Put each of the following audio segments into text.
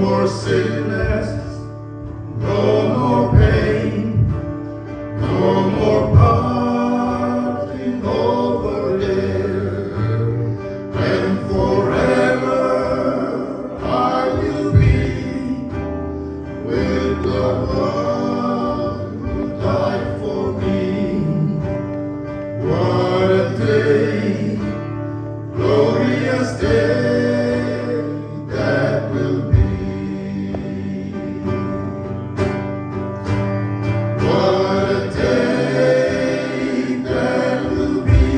more sickness, no more pain, no more parting over there, and forever I will be with the one who died for me. What a day, glorious day that will be. What a day that will be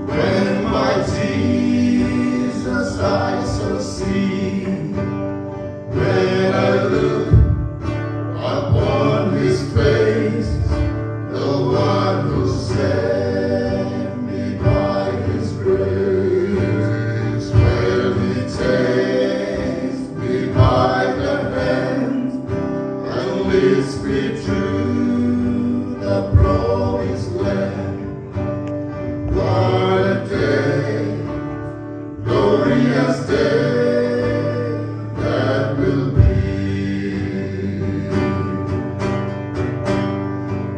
when my Jesus I shall see. When I look upon his face, the one who set me by his grace, when he takes me by the hand and leads me to the promised land. What a day, glorious day that will be.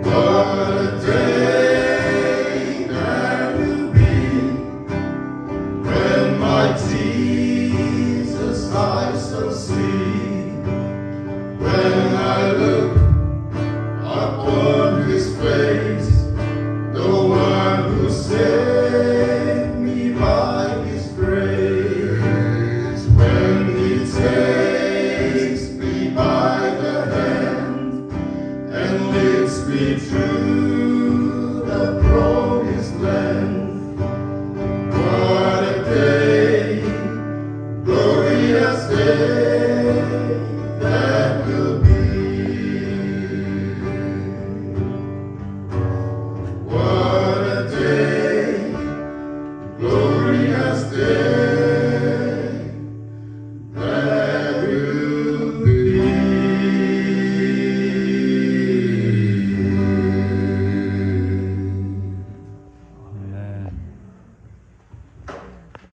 What a day that will be when my Jesus I shall see. When I look upon his face, the one who saved me by his grace, when he takes me by the hand and leads me to the promised land. What a day, glorious day